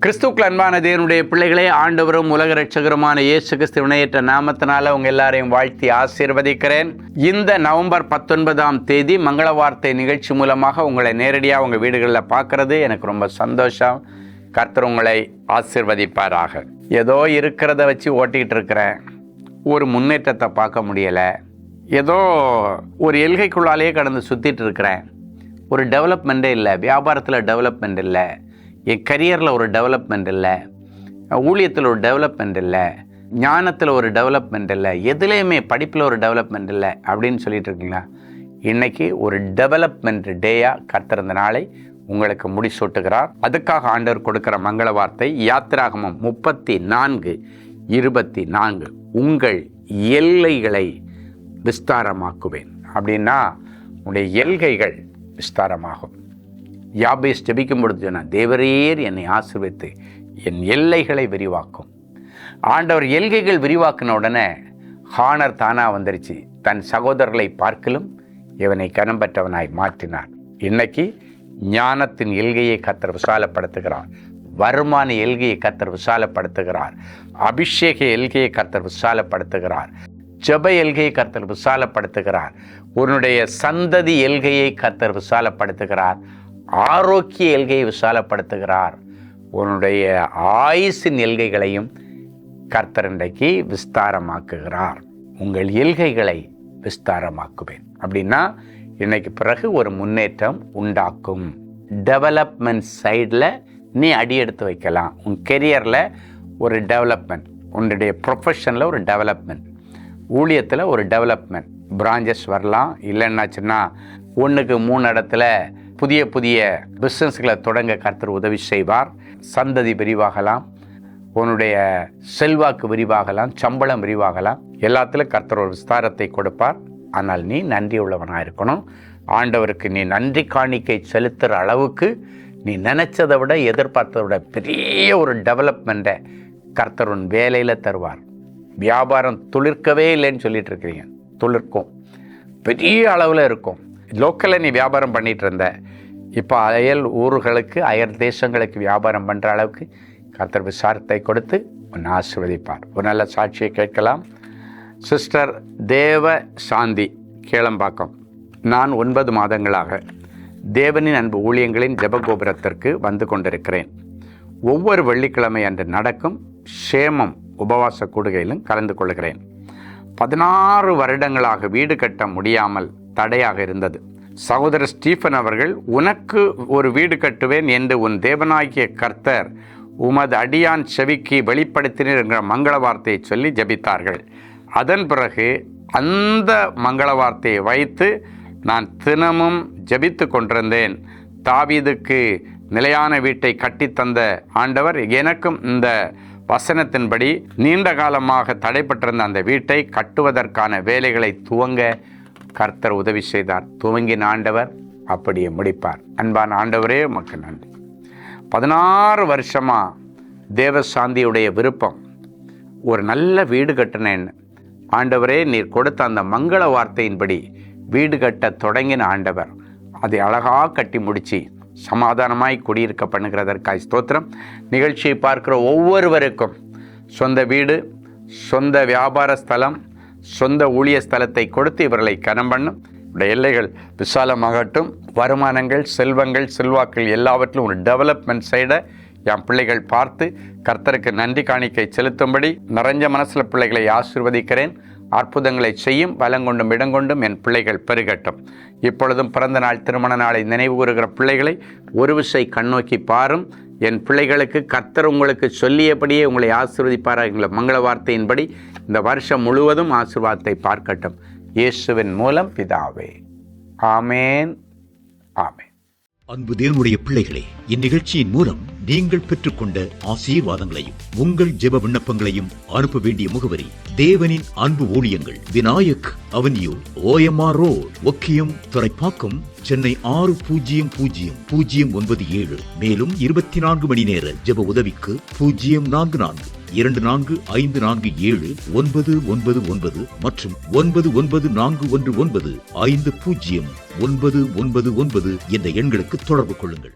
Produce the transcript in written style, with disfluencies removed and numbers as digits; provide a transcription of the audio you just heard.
கிறிஸ்துவுக்குள் அன்பான தேவனுடைய பிள்ளைகளே, ஆண்டவரும் உலக ரட்சகருமான இயேசு கிறிஸ்து இணையற்ற நாமத்தினால உங்க எல்லாரையும் வாழ்த்தி ஆசீர்வதிக்கிறேன். இந்த நவம்பர் 19ஆம் தேதி மங்கள வார்த்தை நிகழ்ச்சி மூலமாக உங்களை நேரடியாக உங்கள் வீடுகளில் பார்க்கறது எனக்கு ரொம்ப சந்தோஷம். கர்த்தர் உங்களை ஆசீர்வதிப்பாராக. ஏதோ இருக்கிறத வச்சு ஓட்டிகிட்டு இருக்கிறேன், ஒரு முன்னேற்றத்தை பார்க்க முடியலை, ஏதோ ஒரு எல்கைக்குள்ளாலேயே கடந்து சுற்றிட்டு இருக்கிறேன், ஒரு டெவலப்மெண்ட்டே இல்லை, வியாபாரத்தில் டெவலப்மெண்ட் இல்லை, என் கரியரில் ஒரு டெவலப்மெண்ட் இல்லை, ஊழியத்தில் ஒரு டெவலப்மெண்ட் இல்லை, ஞானத்தில் ஒரு டெவலப்மெண்ட் இல்லை, எதுலேயுமே படிப்பில் ஒரு டெவலப்மெண்ட் இல்லை அப்படின்னு சொல்லிட்டு இருக்கீங்களா? இன்றைக்கி ஒரு டெவலப்மெண்ட் டேயாக கர்த்தர் இந்த நாளை உங்களுக்கு முடிசூட்டுகிறார். அதுக்காக ஆண்டவர் கொடுக்குற மங்கள வார்த்தை யாத்திராகமம் 34:24. உங்கள் எல்லைகளை விஸ்தாரமாக்குவேன். அப்படின்னா உங்களுடைய எல்கைகள் விஸ்தாரமாகும். யாபேஸ் ஜெபிக்கும் பொழுது சொன்னார், தேவரீர் என்னை ஆசீர்வதித்து என் எல்லைகளை விரிவாக்கும். ஆண்டவர் எல்கைகள் விரிவாக்கின உடனே ஹானர் தானாக வந்துருச்சு. தன் சகோதரர்களை பார்க்கலும் இவனை கனம் பெற்றவனாய் மாற்றினார். இன்னைக்கு ஞானத்தின் எல்கையை கர்த்தர் விசாலப்படுத்துகிறார், வருமான எல்கையை கர்த்தர் விசாலப்படுத்துகிறார், அபிஷேக எல்கையை கர்த்தர் விசாலப்படுத்துகிறார், ஜெப எல்கையை கர்த்தர் விசாலப்படுத்துகிறார், உன்னுடைய சந்ததி எல்கையை கர்த்தர் விசாலப்படுத்துகிறார், ஆரோக்கிய எல்கையை விசாலப்படுத்துகிறார், உன்னுடைய ஆயுசின் எல்கைகளையும் கர்த்தர் இன்றைக்கு விஸ்தாரமாக்குகிறார். உங்கள் எல்கைகளை விஸ்தாரமாக்குவேன். அப்படின்னா இன்னைக்கு பிறகு ஒரு முன்னேற்றம் உண்டாக்கும். டெவலப்மெண்ட் சைடில் நீ அடி எடுத்து வைக்கலாம். உன் கெரியரில் ஒரு டெவலப்மெண்ட், உன்னுடைய ப்ரொஃபஷனில் ஒரு டெவலப்மெண்ட், ஊழியத்தில் ஒரு டெவலப்மெண்ட், பிரான்ச்சஸ் வரலாம். இல்லைன்னாச்சுன்னா 1-3 இடத்துல புதிய புதிய பிஸ்னஸ்களை தொடங்க கர்த்தர் உதவி செய்வார். சந்ததி விரிவாகலாம், உன்னுடைய செல்வாக்கு விரிவாகலாம், சம்பளம் விரிவாகலாம். எல்லாத்திலும் கர்த்தர் ஒரு விஸ்தாரத்தை கொடுப்பார். ஆனால் நீ நன்றி உள்ளவனாக இருக்கணும். ஆண்டவருக்கு நீ நன்றி காணிக்கை செலுத்துகிற அளவுக்கு நீ நினச்சதை விட எதிர்பார்த்ததை விட பெரிய ஒரு டெவலப்மெண்ட்டை கர்த்தர் உன் வேலையில் தருவார். வியாபாரம் துளிர்க்கவே இல்லைன்னு சொல்லிட்டு இருக்கிறீங்க, துளிர்க்கும், பெரிய அளவில் இருக்கும். லோக்கலில் நீ வியாபாரம் பண்ணிகிட்டு இருந்த, இப்போ அயல் ஊர்களுக்கு அயல் தேசங்களுக்கு வியாபாரம் பண்ணுற அளவுக்கு கர்த்தர் விசாரத்தை கொடுத்து உன்னை ஆசீர்வதிப்பார். ஒரு நல்ல சாட்சியை கேட்கலாம். சிஸ்டர் தேவ சாந்தி, கேளம்பாக்கம். நான் 9 மாதங்களாக தேவனின் அன்பு ஊழியங்களின் ஜெபகோபுரத்திற்கு வந்து கொண்டிருக்கிறேன். ஒவ்வொரு வெள்ளிக்கிழமை அன்று நடக்கும் சேமம் உபவாச கூடுகையிலும் கலந்து கொள்கிறேன். 16 வருடங்களாக வீடு கட்ட முடியாமல் தடையாக இருந்தது. சகோதரர் ஸ்டீஃபன் அவர்கள், உனக்கு ஒரு வீடு கட்டுவேன் என்று உன் தேவனாகிய கர்த்தர் உமது அடியான் செவிக்கு வெளிப்படுத்தினர் என்கிற மங்கள வார்த்தையை சொல்லி ஜெபித்தார்கள். அதன் பிறகு அந்த மங்கள வார்த்தையை வைத்து நான் தினமும் ஜெபித்து கொண்டிருந்தேன். தாவீதுக்கு நிலையான வீட்டை கட்டித்தந்த ஆண்டவர் எனக்கும் இந்த வசனத்தின்படி நீண்ட காலமாக தடைப்பட்டிருந்த அந்த வீட்டை கட்டுவதற்கான வேலைகளை துவங்க கர்த்தர் உதவி செய்தார். துவங்கின ஆண்டவர் அப்படியே முடிப்பார். அன்பான ஆண்டவரே உமக்கு நன்றி. 16 வருஷமாக தேவசாந்தியுடைய விருப்பம் ஒரு நல்ல வீடு கட்டினேன்னு. ஆண்டவரே, நீர் கொடுத்த அந்த மங்கள வார்த்தையின்படி வீடு கட்ட தொடங்கின ஆண்டவர் அதை அழகாக கட்டி முடித்து சமாதானமாய் குடியிருக்க பண்ணுகிறதற்காய் ஸ்தோத்திரம். நிகழ்ச்சியை பார்க்குற ஒவ்வொருவருக்கும் சொந்த வீடு, சொந்த வியாபார ஸ்தலம், சொந்த ஊழிய ஸ்தலத்தை கொடுத்து இவர்களை கனம் பண்ணும். இவருடைய எல்லைகள் விசாலமாகட்டும். வருமானங்கள், செல்வங்கள், செல்வாக்கள் எல்லாவற்றிலும் ஒரு டெவலப்மெண்ட் சைடை என் பிள்ளைகள் பார்த்து கர்த்தருக்கு நன்றி காணிக்கை செலுத்தும்படி நிறைஞ்ச மனசில் பிள்ளைகளை ஆசீர்வதிக்கிறேன். அற்புதங்களை செய்யும் பலங்கொண்டும் இடங்கொண்டும் என் பிள்ளைகள் பெருகட்டும். இப்பொழுதும் பிறந்த நாள், திருமண நாளை நினைவு கூறுகிற பிள்ளைகளை ஒரு விசை கண்ணோக்கி பாரும். என் பிள்ளைகளுக்கு கர்த்தர் உங்களுக்கு சொல்லியபடியே உங்களை ஆசீர்வதிப்பார்கள். மங்கள வார்த்தையின்படி இந்த வருஷம் முழுவதும் ஆசீர்வாதத்தை பார்க்கட்டும். இயேசுவின் மூலம் பிதாவே, ஆமேன், ஆமேன். அன்பு தேவனுடைய பிள்ளைகளே, இந்நிகழ்ச்சியின் மூலம் நீங்கள் பெற்றுக்கொண்ட ஆசீர்வாதங்களையும் உங்கள் ஜெப விண்ணப்பங்களையும் அனுப்ப வேண்டிய முகவரி: தேவனின் அன்பு ஊழியங்கள், Vinayak avenue, OMR road, Okkiyam, Thoraipakkam, Chennai 600097. மேலும் 24 மணி நேர ஜெப உதவிக்கு 044-24547-999 மற்றும் 9941150999 என்ற எண்களுக்கு தொடர்பு கொள்ளுங்கள்.